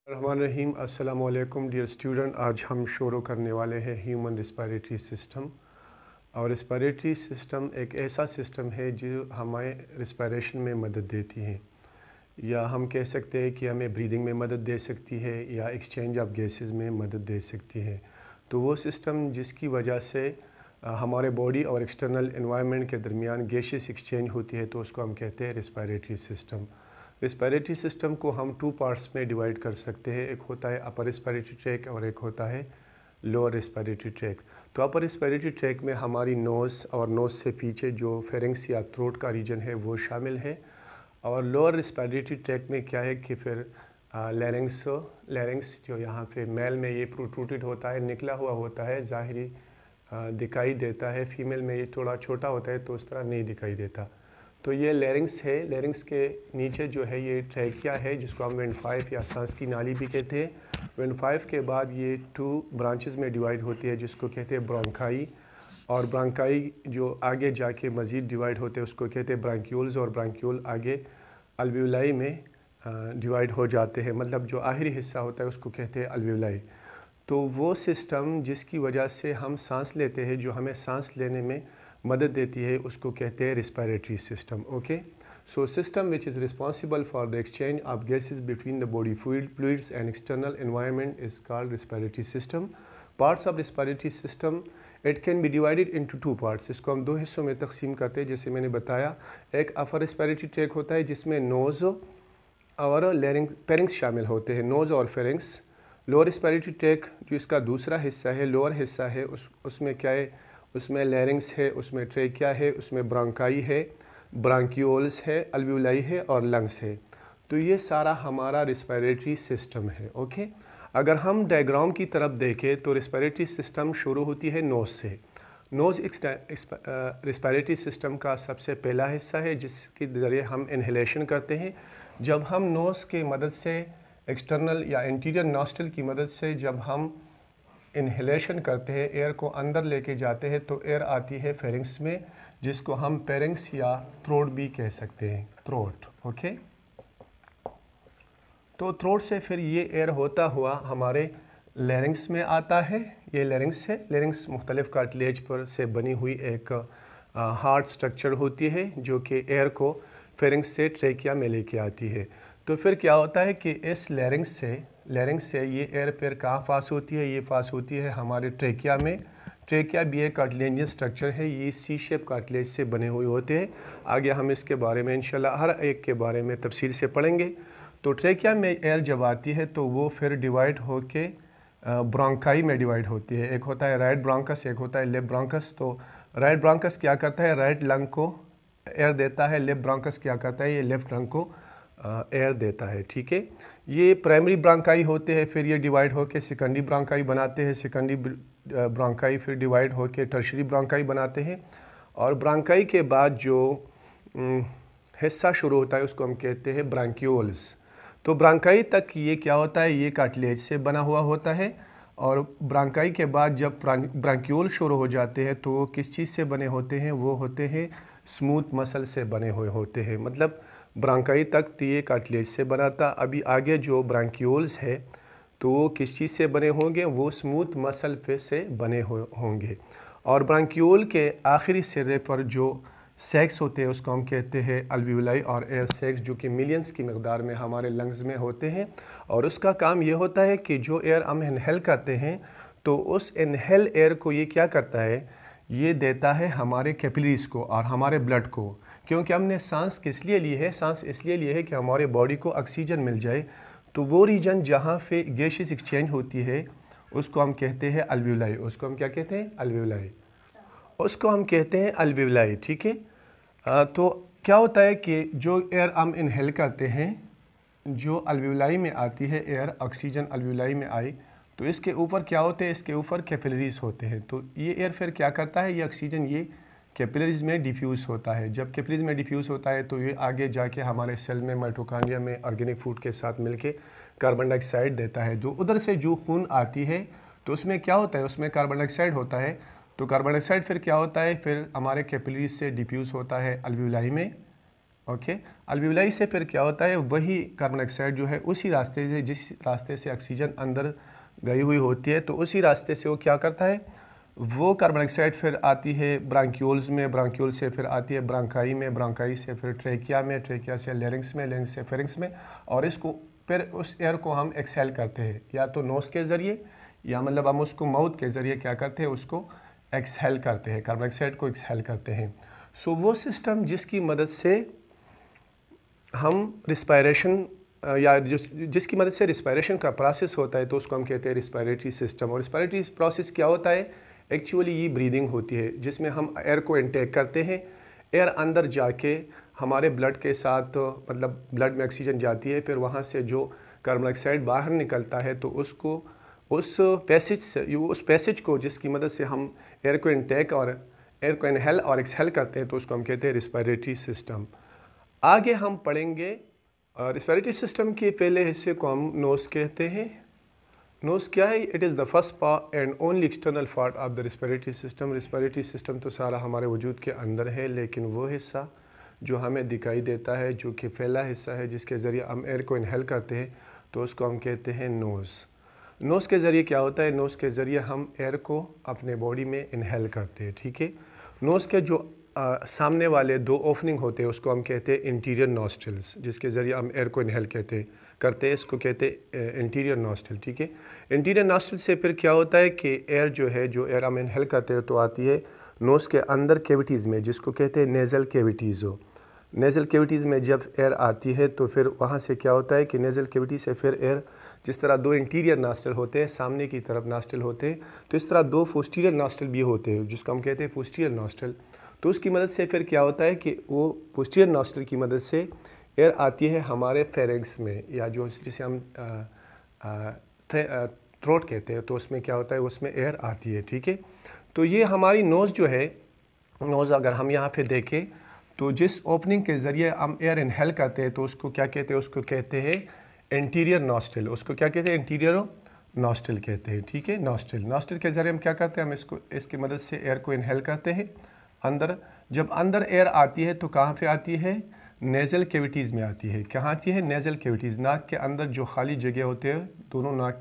रहीम अस्सलाम वालेकुम dear student. आज हम शुरू करने वाले हैं ह्यूमन रिस्पिरेटरी सिस्टम। और रिस्पिरेटरी सिस्टम एक ऐसा सिस्टम है जो हमें रिस्पिरेशन में मदद देती है, या हम कह सकते हैं कि हमें ब्रीदिंग में मदद दे सकती है या एक्सचेंज ऑफ गैसेस में मदद दे सकती है। तो वो सिस्टम जिसकी वजह से हमारे बॉडी और एक्सटर्नल एनवायरनमेंट के दरमियान गैसेस एक्सचेंज होती है, तो उसको हम कहते हैं रिस्पिरेटरी सिस्टम। रिस्पिरेटरी सिस्टम को हम टू पार्ट्स में डिवाइड कर सकते हैं। एक होता है अपर रिस्पिरेटरी ट्रैक और एक होता है लोअर रिस्पिरेटरी ट्रैक। तो अपर रिस्पिरेटरी ट्रैक में हमारी नोज़ और नोज़ से पीछे जो फेरिंक्स या थ्रोट का रीजन है वो शामिल है। और लोअर रिस्पिरेटरी ट्रैक में क्या है कि फिर लैरिंक्स जो यहाँ पे मेल में ये प्रोट्रूटेड होता है, निकला हुआ होता है, ज़ाहिरी दिखाई देता है। फीमेल में ये थोड़ा छोटा होता है तो उस तरह नहीं दिखाई देता। तो ये लैरिंक्स है। लैरिंक्स के नीचे जो है ये ट्रैकिया है, जिसको हम विंड-पाइप या सांस की नाली भी कहते हैं। विंड-पाइप के बाद ये टू ब्रांचेस में डिवाइड होती है, जिसको कहते हैं ब्रोंकाई। और ब्रोंकाई जो आगे जाके मज़ीद डिवाइड होते हैं उसको कहते हैं ब्रांक्यूल्स। और ब्रांक्यूल आगे अल्वियोलाई में डिवाइड हो जाते हैं, मतलब जो आखिरी हिस्सा होता है उसको कहते हैं अल्वियोलाई। तो वो सिस्टम जिसकी वजह से हम सांस लेते हैं, जो हमें सांस लेने में मदद देती है, उसको कहते हैं respiratory system. Okay, so system which is responsible for the exchange of gases between the body fluids and external environment is called respiratory system. Parts of respiratory system, it can be divided into two parts. इसको हम दो हिस्सों में तकसीम करते हैं। जैसे मैंने बताया, एक अपर रिस्पिरेटरी ट्रैक होता है जिसमें नोज़ और फेरिंक्स शामिल होते हैं, नोज़ और फेरिंक्स। लोअर रिस्पिरेटरी ट्रैक जो इसका दूसरा हिस्सा है, लोअर हिस्सा है, उसमें क्या है, उसमें लैरिंग्स है, उसमें ट्रैकिया है, उसमें ब्रोंकाई है, ब्रांक्यूल्स है, अल्वियोलाई है और लंग्स है। तो ये सारा हमारा रिस्पिरेटरी सिस्टम है। ओके, अगर हम डायग्राम की तरफ देखें तो रिस्पिरेटरी सिस्टम शुरू होती है नोज़ से। नोज़ रिस्पिरेटरी सिस्टम का सबसे पहला हिस्सा है जिसके ज़रिए हम इन्हेलेशन करते हैं। जब हम नोज़ के मदद से एक्सटर्नल या इंटीरियर नॉस्ट्रिल की मदद से जब हम इन्हेलेशन करते हैं, एयर को अंदर लेके जाते हैं, तो एयर आती है फेरिंग्स में, जिसको हम पेरिंग्स या थ्रोट भी कह सकते हैं, थ्रोट। ओके, तो थ्रोट से फिर ये एयर होता हुआ हमारे लैरिंग्स में आता है। ये लैरिंग्स है। लैरिंग्स मुख्तलिफ कार्टिलेज पर से बनी हुई एक हार्ड स्ट्रक्चर होती है जो कि एयर को फेरिंग्स से ट्रैकिया में लेके आती है। तो फिर क्या होता है कि इस लैरिंग्स से ये एयर फिर कहाँ पास होती है, ये पास होती है हमारे ट्रैकिया में। ट्रैकिया भी एक कार्टिलेजियस स्ट्रक्चर है, ये सी शेप कार्टिलेज से बने हुए होते हैं। आगे हम इसके बारे में इंशाल्लाह हर एक के बारे में तफसील से पढ़ेंगे। तो ट्रैकिया में एयर जब आती है तो वो फिर डिवाइड होके ब्रोंकाई में डिवाइड होती है। एक होता है राइट ब्रोंकस, एक होता है लेफ्ट ब्रोंकस। तो राइट ब्रोंकस क्या करता है, राइट लंग को एयर देता है। लेफ्ट ब्रोंकस क्या करता है, ये लेफ्ट लंग को एयर देता है। ठीक है, ये प्राइमरी ब्रोंकाई होते हैं, फिर ये डिवाइड होकर सेकेंडरी ब्रोंकाई बनाते हैं। सेकेंडरी ब्रोंकाई फिर डिवाइड होकर टर्शरी ब्रोंकाई बनाते हैं। और ब्रोंकाई के बाद जो हिस्सा शुरू होता है उसको हम कहते हैं ब्रांक्यूल्स। तो ब्रोंकाई तक ये क्या होता है, ये कार्टिलेज से बना हुआ होता है। और ब्रोंकाई के बाद जब ब्रांक्यूल शुरू हो जाते हैं तो वो किस चीज़ से बने होते हैं, वो होते हैं स्मूथ मसल से बने हुए होते हैं। मतलब ब्रोंकाई तक तो ये कार्टिलेज से बना था। अभी आगे जो ब्रांक्यूल्स है तो वो किस चीज़ से बने होंगे, वो स्मूथ मसल पे से बने होंगे। और ब्रांक्यूल के आखिरी सिरे पर जो सैक्स होते हैं उसको हम कहते हैं अल्वियोलाई और एयर सैक्स, जो कि मिलियंस की मकदार में हमारे लंग्स में होते हैं। और उसका काम ये होता है कि जो एयर हम इनहेल करते हैं तो उस इनहेल एयर को ये क्या करता है, ये देता है हमारे कैपिलरीज को और हमारे ब्लड को। क्योंकि हमने सांस किस लिए ली है, सांस इसलिए ली है कि हमारे बॉडी को ऑक्सीजन मिल जाए। तो वो रीजन जहाँ पे गैसेस एक्सचेंज होती है उसको हम कहते हैं अल्वियोलाई। उसको हम क्या कहते हैं, अल्वियोलाई। उसको हम कहते हैं अल्वियोलाई। ठीक है, तो क्या होता है कि जो एयर हम इनहेल करते हैं, जो अल्वियोलाई में आती है एयर, ऑक्सीजन अल्वियोलाई में आई, तो इसके ऊपर क्या होते हैं, इसके ऊपर कैपिलरीज होते हैं। तो ये एयर फिर क्या करता है, ये ऑक्सीजन ये कैपिलरीज में डिफ्यूज़ होता है। जब कैपिलरीज में डिफ्यूज़ होता है तो ये आगे जाके हमारे सेल में, माइटोकॉन्ड्रिया में ऑर्गेनिक फूड के साथ मिलके कार्बन डाइऑक्साइड देता है। जो उधर से जो खून आती है तो उसमें क्या होता है, उसमें कार्बन डाइऑक्साइड होता है। तो कार्बन डाइऑक्साइड फिर क्या होता है, फिर हमारे कैपिलरीज से डिफ्यूज़ होता है अल्वियोलाई में। ओके। अल्वियोलाई से फिर क्या होता है, वही कार्बन डाइऑक्साइड जो है उसी रास्ते से, जिस रास्ते से ऑक्सीजन अंदर गई हुई होती है, तो उसी रास्ते से वो क्या करता है, वो कार्बन डाइऑक्साइड फिर आती है ब्रांक्यूल्स में, ब्रांक्यूल से फिर आती है ब्रांकाई में, ब्रांकाई से फिर ट्रेकिया में, ट्रेकिया से लेरिंग्स में, लेरिंग्स से फेरिंग्स में, और इसको फिर उस एयर को हम एक्सहेल करते हैं, या तो नोज़ के ज़रिए या मतलब हम उसको माउथ के ज़रिए क्या करते हैं, उसको एक्सहेल करते हैं, कार्बन डाइऑक्साइड को एक्सहेल करते हैं। सो वो सिस्टम जिसकी मदद से हम रिस्पायरेशन या जिसकी मदद से रिस्पायरेशन का प्रोसेस होता है, तो उसको हम कहते हैं रिस्पायरेटरी सिस्टम। और रिस्पायरेटरी प्रोसेस क्या होता है, एक्चुअली ये ब्रीदिंग होती है, जिसमें हम एयर को इनटेक करते हैं, एयर अंदर जाके हमारे ब्लड के साथ मतलब ब्लड में ऑक्सीजन जाती है, फिर वहाँ से जो कार्बन डाइऑक्साइड बाहर निकलता है, तो उसको उस पैसेज को जिसकी मदद से हम एयर को इनटेक और एयर को इनहेल और एक्सहेल करते हैं, तो उसको हम कहते हैं रिस्पायरेटरी सिस्टम। आगे हम पढ़ेंगे रिस्पायरेटरी सिस्टम के पहले हिस्से को हम नोज़ कहते हैं। नोज़ क्या है, it is the first part and only external part of the respiratory system. Respiratory system तो सारा हमारे वजूद के अंदर है, लेकिन वो हिस्सा जो हमें दिखाई देता है, जो कि पहला हिस्सा है जिसके ज़रिए हम एयर को इनहेल करते हैं, तो उसको हम कहते हैं नोज़। नोज़ के ज़रिए क्या होता है, नोज़ के ज़रिए हम एयर को अपने बॉडी में इनहेल करते हैं, ठीक है। नोज़ के जो सामने वाले दो ओपनिंग होते हैं, उसको हम कहते हैं इंटीरियर नॉस्ट्रल्स, जिसके ज़रिए हम एयर को इनहेल करते हैं, इसको कहते हैं इंटीरियर नॉस्ट्रल, ठीक है। इंटीरियर नॉस्ट्रल से फिर क्या होता है कि एयर जो है, जो एयर हम इनहेल करते हैं, तो आती है नोज़ के अंदर कैविटीज़ में, जिसको कहते हैं नेज़ल कैविटीज़ हो। नेज़ल कैविटीज़ में जब एयर आती है, तो फिर वहाँ से क्या होता है कि नेज़ल कैविटी से फिर एयर, जिस तरह दो इंटीरियर नॉस्ट्रल होते हैं, सामने की तरफ नॉस्ट्रल होते हैं, तो इस तरह दो पोस्टीरियर नॉस्ट्रल भी होते हैं, जिसको हम कहते हैं पोस्टीरियर नॉस्ट्रल। तो उसकी मदद से फिर क्या होता है कि वो पोस्टीरियर नॉस्ट्रल की मदद से एयर आती है हमारे फेरिंग्स में, या जो जिसे हम थ्रोट कहते हैं, तो उसमें क्या होता है, उसमें एयर आती है, ठीक है। तो ये हमारी नोज़ जो है, नोज़ अगर हम यहाँ पे देखें, तो जिस ओपनिंग के ज़रिए हम एयर इनहेल करते हैं, तो उसको क्या कहते हैं, उसको कहते हैं इंटीरियर नॉस्ट्रल। उसको क्या कहते हैं, इंटीरियर नॉस्ट्रल कहते हैं, ठीक है। नॉस्ट्रल के ज़रिए हम क्या करते हैं, हम इसकी मदद से एयर को इनहेल करते हैं अंदर। जब अंदर एयर आती है, तो कहाँ पे आती है, नेज़ल कैविटीज़ में आती है। कहाँ आती है, नेज़ल कैविटीज़, नाक के अंदर जो खाली जगह होते हैं, दोनों नाक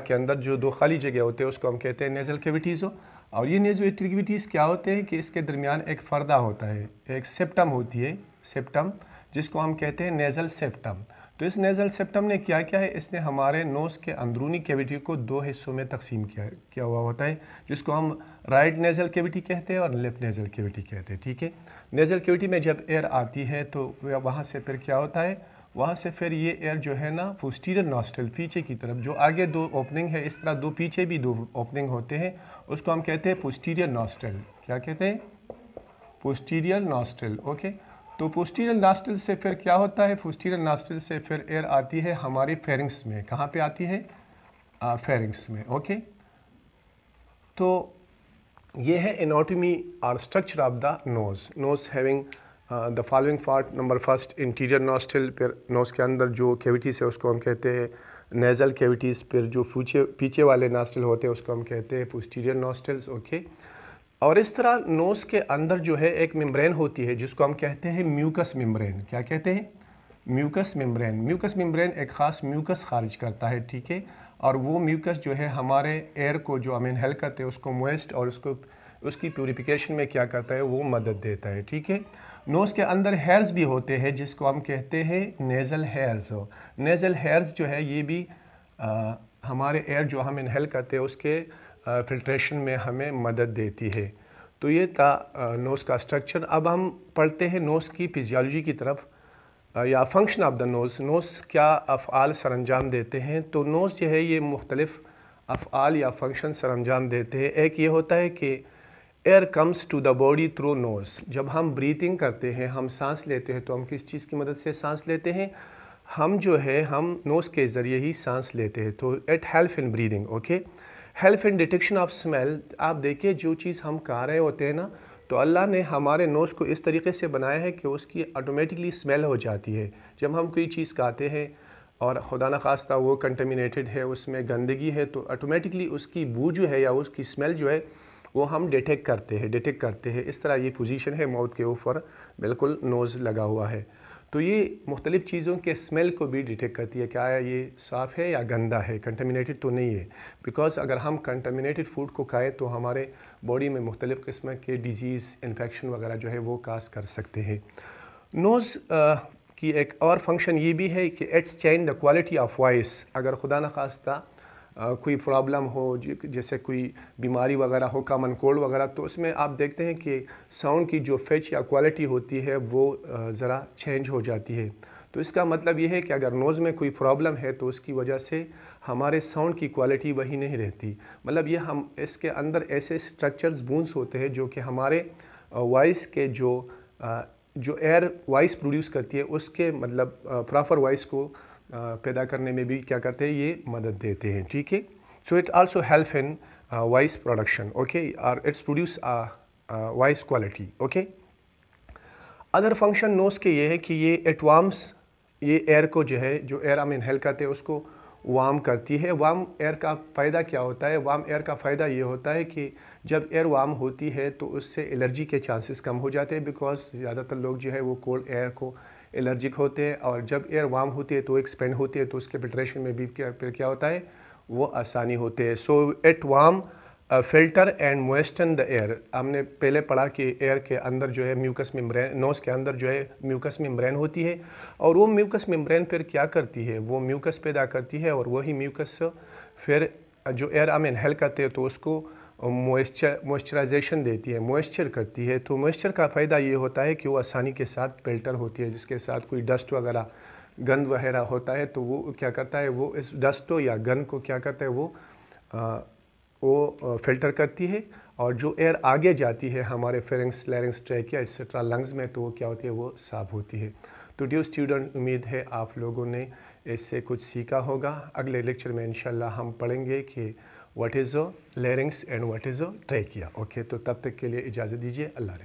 के अंदर जो दो खाली जगह होते हैं, उसको हम कहते हैं नेज़ल कैविटीज़ हो। और ये नेज़ल कैविटीज़ क्या होते हैं कि इसके दरमियान एक पर्दा होता है, एक सेप्टम होती है, सेप्टम, जिसको हम कहते हैं नेज़ल सेप्टम। तो इस नेज़ल सेप्टम ने क्या किया है, इसने हमारे नोज़ के अंदरूनी कैविटी को दो हिस्सों में तकसीम किया हुआ होता है, जिसको हम राइट नेज़ल कैविटी कहते हैं और लेफ्ट नेज़ल कैविटी कहते हैं, ठीक है। नेज़ल कैविटी में जब एयर आती है, तो वहाँ से फिर क्या होता है, वहाँ से फिर ये एयर जो है ना, पोस्टीरियर नॉस्ट्रल, पीछे की तरफ, जो आगे दो ओपनिंग है, इस तरह दो पीछे भी दो ओपनिंग होते हैं, उसको हम कहते हैं पोस्टीरियर नॉस्ट्रल। क्या कहते हैं, पोस्टीरियर नॉस्ट्रल, ओके। तो पोस्टीरियर नॉस्ट्रल से फिर क्या होता है, पोस्टीरियर नॉस्ट्रल से फिर एयर आती है हमारी फेरिंग्स में। कहाँ पे आती है, फेरिंग्स में, ओके। तो ये है एनाटॉमी और structure of the nose. Nose having the following part, number first interior nostril, फिर नोज़ के अंदर जो कैविटीज़ है उसको हम कहते हैं नेज़ल कैविटीज़, फिर जो पीछे वाले नॉस्ट्रल होते हैं उसको हम कहते हैं पोस्टीरियर नॉस्ट्रल्स, ओके। और इस तरह नोज़ के अंदर जो है एक मेम्ब्रेन होती है, जिसको हम कहते हैं म्यूकस मेम्ब्रेन। क्या कहते हैं, म्यूकस मेम्ब्रेन। म्यूकस मेम्ब्रेन एक ख़ास म्यूकस खारिज करता है, ठीक है। और वो म्यूकस जो है हमारे एयर को जो हम इनहेल करते हैं उसको मॉइस्ट और उसकी प्यूरिफिकेशन में क्या करता है, वो मदद देता है, ठीक है। नोज़ के अंदर हेयर्स भी होते हैं, जिसको हम कहते हैं नेज़ल हेयर्स। नेज़ल हेयर्स जो है ये भी हमारे एयर जो हम इनहेल करते हैं उसके फिल्ट्रेशन में हमें मदद देती है। तो ये था नोज़ का स्ट्रक्चर। अब हम पढ़ते हैं नोज़ की फिजियोलॉजी की तरफ, या function of the nose. Nose क्या अफ़आल सरअंजाम देते हैं, तो नोज़ जो है ये मुख्तलिफ़ अफ़आल या फंक्शन सरअंजाम देते हैं। एक ये होता है कि air comes to the body through nose. जब हम ब्रीथिंग करते हैं, हम सांस लेते हैं, तो हम किस चीज़ की मदद से सांस लेते हैं, हम जो है हम नोज़ के ज़रिए ही सांस लेते हैं। तो it help in breathing, okay. Help in detection of smell. आप देखिए जो चीज़ हम खा रहे होते हैं ना, तो अल्लाह ने हमारे नोज़ को इस तरीके से बनाया है कि उसकी ऑटोमेटिकली स्मेल हो जाती है। जब हम कोई चीज़ खाते हैं और खुदा न खास्ता वो कंटेमिनेटेड है, उसमें गंदगी है, तो ऑटोमेटिकली उसकी बू जो है या उसकी स्मेल जो है वो हम डिटेक्ट करते हैं। इस तरह ये पोजीशन है माउथ के ऊपर, बिल्कुल नोज़ लगा हुआ है। तो ये मुख्तलिफ़ चीज़ों के स्मेल को भी डिटेक्ट करती है, क्या ये साफ़ है या गंदा है, कंटामिनेटेड तो नहीं है। बिकॉज़ अगर हम कंटामिनेटेड फूड को खाएँ तो हमारे बॉडी में मुख्तलिफ़ किस्म के डिजीज़, इन्फेक्शन वगैरह जो है वो काज कर सकते हैं। नोज़ की एक और फंक्शन ये भी है कि it's change the quality of voice. अगर खुदा न खास्ता कोई प्रॉब्लम हो, जैसे कोई बीमारी वगैरह हो, कॉमन कोल्ड वगैरह, तो उसमें आप देखते हैं कि साउंड की जो फिच या क्वालिटी होती है वो ज़रा चेंज हो जाती है। तो इसका मतलब ये है कि अगर नोज़ में कोई प्रॉब्लम है तो उसकी वजह से हमारे साउंड की क्वालिटी वही नहीं रहती। मतलब ये हम इसके अंदर ऐसे स्ट्रक्चर्स, बोन्स होते हैं जो कि हमारे वॉइस के जो एयर वॉइस प्रोड्यूस करती है उसके मतलब प्रॉपर वॉइस को पैदा करने में भी क्या करते हैं, ये मदद देते हैं। ठीक है, so it also help in voice production, okay, और it's produce voice quality, okay. Other function nose के ये है कि ये इट वार्म्स, ये एयर को जो है, जो एयर हम इनहेल करते हैं उसको वार्म करती है। वार्म एयर का फ़ायदा क्या होता है? वार्म एयर का फ़ायदा ये होता है कि जब एयर वार्म होती है तो उससे एलर्जी के चांसेस कम हो जाते हैं, बिकॉज ज़्यादातर लोग जो है वो कोल्ड एयर को एलर्जिक होते हैं, और जब एयर वार्म होती है तो एक्सपेंड होती है तो उसके फिल्ट्रेशन में भी क्या होता है, वो आसानी होती है। So it warm filter and moisten the air. हमने पहले पढ़ा कि एयर के अंदर जो है म्यूकस मेम्ब्रेन, नोज़ के अंदर जो है म्यूकस मेम्ब्रेन होती है, और वो म्यूकस मेम्ब्रेन फिर क्या करती है, वो म्यूकस पैदा करती है, और वही म्यूकस फिर जो एयर हम इनहेल करते हैं तो उसको मॉइस्चराइजेशन देती है, मॉइस्चर करती है। तो मॉइस्चर का फ़ायदा ये होता है कि वो आसानी के साथ फिल्टर होती है, जिसके साथ कोई डस्ट वगैरह, गंद वगैरह होता है तो वो क्या करता है, वो इस डस्ट या गंद को क्या करता है, वो फ़िल्टर करती है, और जो एयर आगे जाती है हमारे फेरिंग्स, लैरिंग्स, ट्रैकिया एटसेट्रा लंग्स में, तो वो क्या होती है, वो साफ होती है। तो डियर स्टूडेंट, उम्मीद है आप लोगों ने इससे कुछ सीखा होगा। अगले लेक्चर में इंशाल्लाह हम पढ़ेंगे कि what is a लैरिंग्स and what is a trachea. Okay, तो तब तक के लिए इजाज़त दीजिए। अल्लाह ने